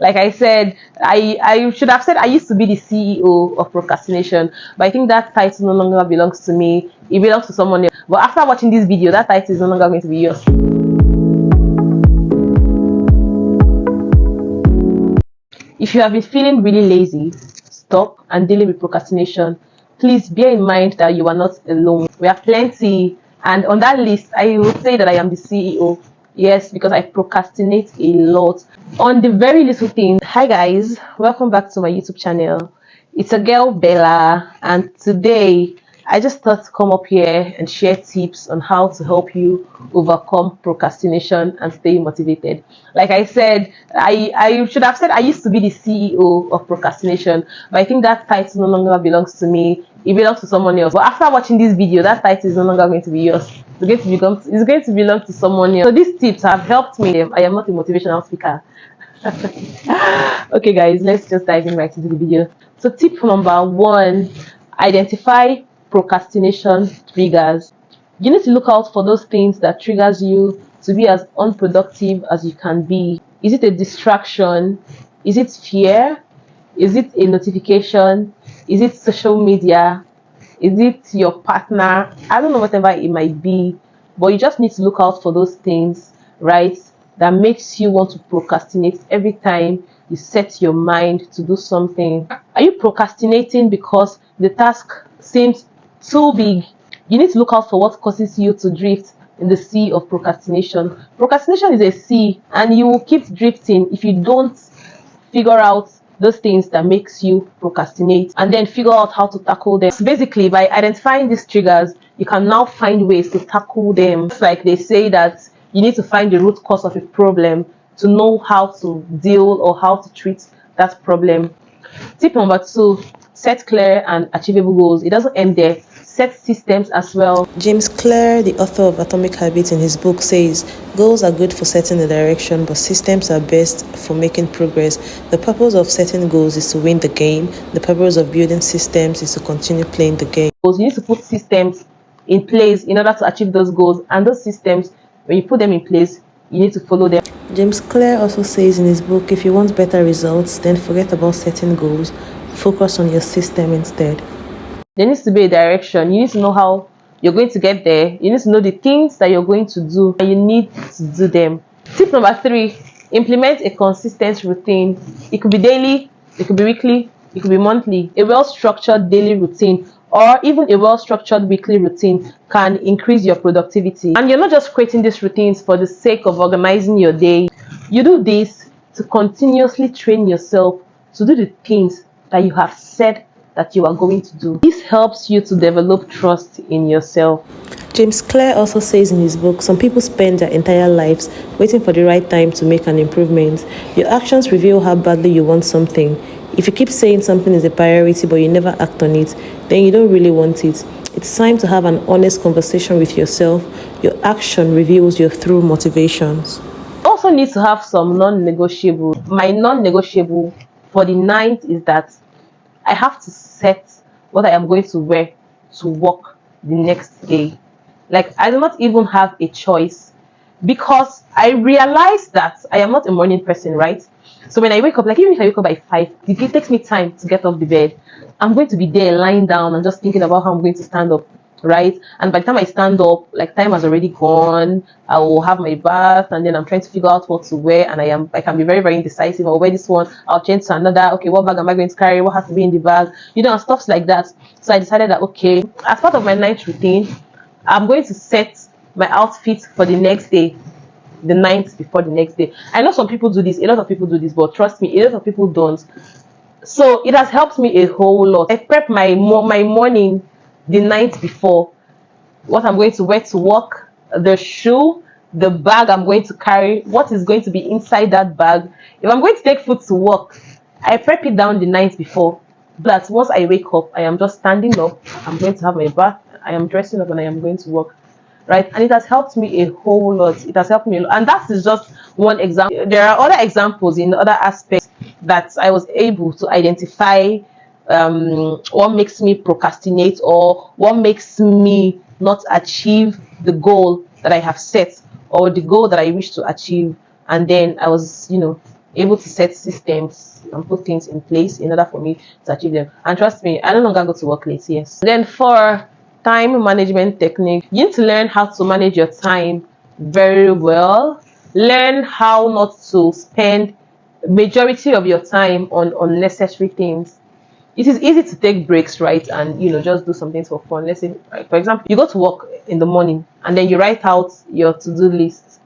Like I said, I should have said I used to be the CEO of procrastination, but I think that title no longer belongs to me. It belongs to someone else. But after watching this video, that title is no longer going to be yours. If you have been feeling really lazy, stuck, and dealing with procrastination, please bear in mind that you are not alone. We have plenty, and on that list, I will say that I am the CEO. Yes, because I procrastinate a lot on the very little things. Hi guys, welcome back to my YouTube channel. It's a girl Bella, and today I just thought to come up here and share tips on how to help you overcome procrastination and stay motivated. Like I said, I should have said I used to be the CEO of procrastination, but I think that title no longer belongs to me. It belongs to someone else. But after watching this video, that title is no longer going to be yours. It's going to belong to someone else. So these tips have helped me. I am not a motivational speaker. Okay guys, let's just dive in right into the video. So tip number one, identify procrastination triggers. You need to look out for those things that triggers you to be as unproductive as you can be. Is it a distraction? Is it fear? Is it a notification? Is it social media? Is it your partner? I don't know, whatever it might be, but you just need to look out for those things, right? That makes you want to procrastinate every time you set your mind to do something. Are you procrastinating because the task seems too big? You need to look out for what causes you to drift in the sea of procrastination. Procrastination is a sea, and you will keep drifting if you don't figure out those things that makes you procrastinate and then figure out how to tackle them. So basically, by identifying these triggers, you can now find ways to tackle them. It's like they say that you need to find the root cause of a problem to know how to deal or how to treat that problem. Tip number two, set clear and achievable goals. It doesn't end there. Set systems as well. James Clear, the author of Atomic Habits, in his book says, goals are good for setting the direction, but systems are best for making progress. The purpose of setting goals is to win the game. The purpose of building systems is to continue playing the game. You need to put systems in place in order to achieve those goals, and those systems, when you put them in place, you need to follow them. James Clear also says in his book, if you want better results, then forget about setting goals. Focus on your system instead. There needs to be a direction. You need to know how you're going to get there. You need to know the things that you're going to do, and you need to do them. Tip number three, implement a consistent routine. It could be daily, it could be weekly, it could be monthly. A well-structured daily routine or even a well-structured weekly routine can increase your productivity. And you're not just creating these routines for the sake of organizing your day. You do this to continuously train yourself to do the things that you have said that you are going to do. This helps you to develop trust in yourself. James Clear also says in his book, some people spend their entire lives waiting for the right time to make an improvement. Your actions reveal how badly you want something. If you keep saying something is a priority but you never act on it, then you don't really want it. It's time to have an honest conversation with yourself. Your action reveals your true motivations. You also need to have some non-negotiable. My non-negotiable for the 9th is that I have to set what I am going to wear to work the next day. Like, I do not even have a choice, because I realize that I am not a morning person, right? So when I wake up, like even if I wake up by 5, it takes me time to get off the bed. I'm going to be there lying down and just thinking about how I'm going to stand up, right? And by the time I stand up, like, time has already gone. I will have my bath, and then I'm trying to figure out what to wear, and I can be very, very indecisive. I'll wear this one, I'll change to another. Okay, what bag am I going to carry? What has to be in the bag? You know, and stuff like that. So I decided that, okay, as part of my night routine, I'm going to set my outfit for the next day, the night before the next day. I know some people do this, a lot of people do this, but trust me, a lot of people don't. So it has helped me a whole lot. I prep my morning the night before. What I'm going to wear to work, the shoe, the bag I'm going to carry, what is going to be inside that bag. If I'm going to take food to work, I prep it down the night before. But once I wake up, I am just standing up, I'm going to have my bath, I am dressing up, and I am going to work. Right? And it has helped me a whole lot. It has helped me a lot. And that is just one example. There are other examples in other aspects that I was able to identify what makes me procrastinate, or what makes me not achieve the goal that I have set, or the goal that I wish to achieve. And then I was, able to set systems and put things in place in order for me to achieve them. And trust me, I no longer go to work late. Yes. Then for time management technique, you need to learn how to manage your time very well. Learn how not to spend majority of your time on unnecessary things. It is easy to take breaks, right, and just do something for fun. Let's say, for example, you go to work in the morning and then you write out your to-do list,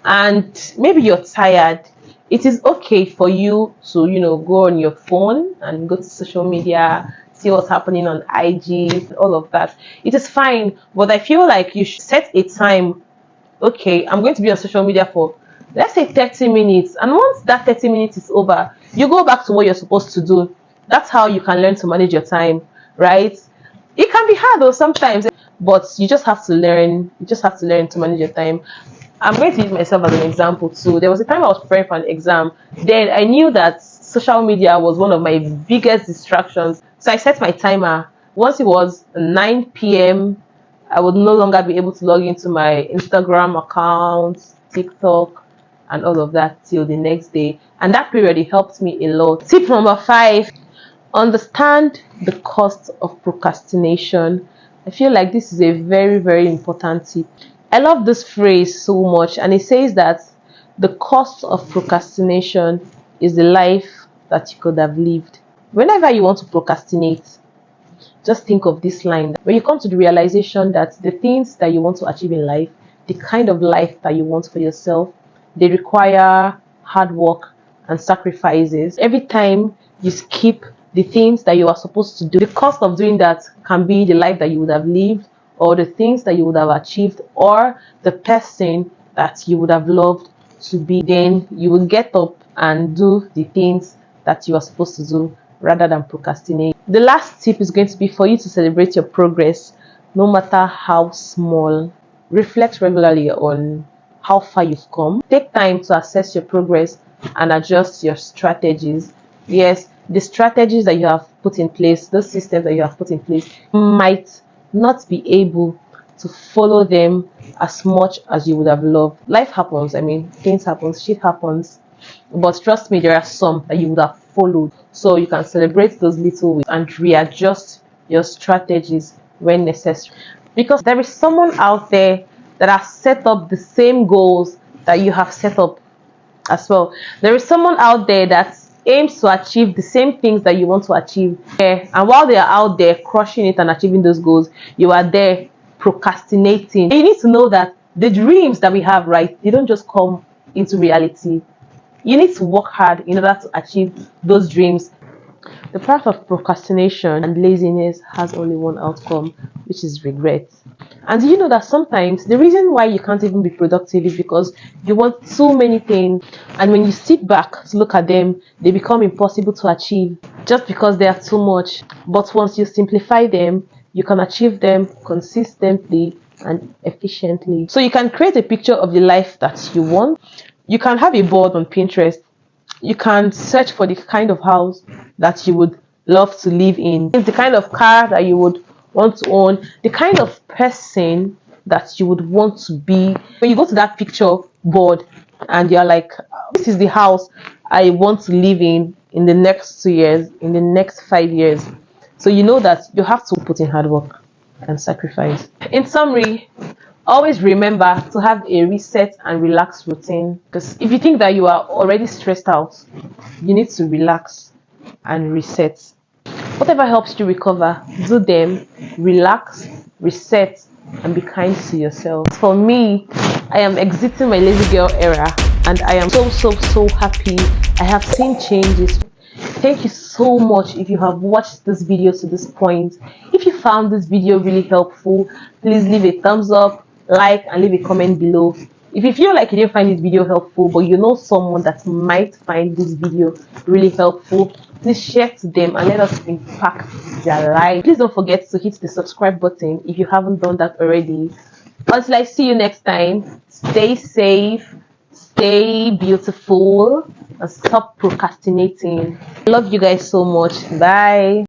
and maybe you're tired. It is okay for you to go on your phone and go to social media, see what's happening on IG, all of that. It is fine, but I feel like you should set a time. Okay, I'm going to be on social media for, let's say, 30 minutes, and once that 30 minutes is over, you go back to what you're supposed to do. That's how you can learn to manage your time, right? It can be hard though sometimes, but you just have to learn to manage your time. I'm going to use myself as an example too. There was a time I was preparing for an exam. Then I knew that social media was one of my biggest distractions. So I set my timer. Once it was 9 p.m., I would no longer be able to log into my Instagram account, TikTok, and all of that till the next day. And that period, it helped me a lot. Tip number 5, understand the cost of procrastination. I feel like this is a very, very important tip. I love this phrase so much, and it says that the cost of procrastination is the life that you could have lived. Whenever you want to procrastinate, just think of this line. When you come to the realization that the things that you want to achieve in life, the kind of life that you want for yourself, they require hard work and sacrifices. Every time you skip the things that you are supposed to do, the cost of doing that can be the life that you would have lived, or the things that you would have achieved, or the person that you would have loved to be. Then you will get up and do the things that you are supposed to do rather than procrastinate. The last tip is going to be for you to celebrate your progress, no matter how small. Reflect regularly on how far you've come. Take time to assess your progress and adjust your strategies. Yes, the strategies that you have put in place, those systems that you have put in place, might not be able to follow them as much as you would have loved. Life happens. I mean, things happen, shit happens. But trust me, there are some that you would have followed. So you can celebrate those little wins and readjust your strategies when necessary. Because there is someone out there that has set up the same goals that you have set up as well. There is someone out there that aims to achieve the same things that you want to achieve. And while they are out there crushing it and achieving those goals, you are there procrastinating. You need to know that the dreams that we have, right, they don't just come into reality. You need to work hard in order to achieve those dreams. The path of procrastination and laziness has only one outcome, which is regret. And do you know that sometimes the reason why you can't even be productive is because you want so many things, and when you sit back to look at them, they become impossible to achieve just because they are too much. But once you simplify them, you can achieve them consistently and efficiently. So you can create a picture of the life that you want. You can have a board on Pinterest. You can search for the kind of house that you would love to live in, the kind of car that you would want to own, the kind of person that you would want to be. When you go to that picture board and you're like, this is the house I want to live in the next 2 years, in the next 5 years. So you know that you have to put in hard work and sacrifice. In summary, always remember to have a reset and relax routine, because if you think that you are already stressed out, you need to relax and reset. Whatever helps you recover, do them. Relax, reset, and be kind to yourself. For me, I am exiting my lazy girl era, and I am so happy. I have seen changes. Thank you so much if you have watched this video to this point. If you found this video really helpful, please leave a thumbs up, like, and leave a comment below. If you feel like you didn't find this video helpful, but you know someone that might find this video really helpful, please share to them and let us impact their life. Please don't forget to hit the subscribe button if you haven't done that already. Until I see you next time, stay safe, stay beautiful, and stop procrastinating. I love you guys so much. Bye.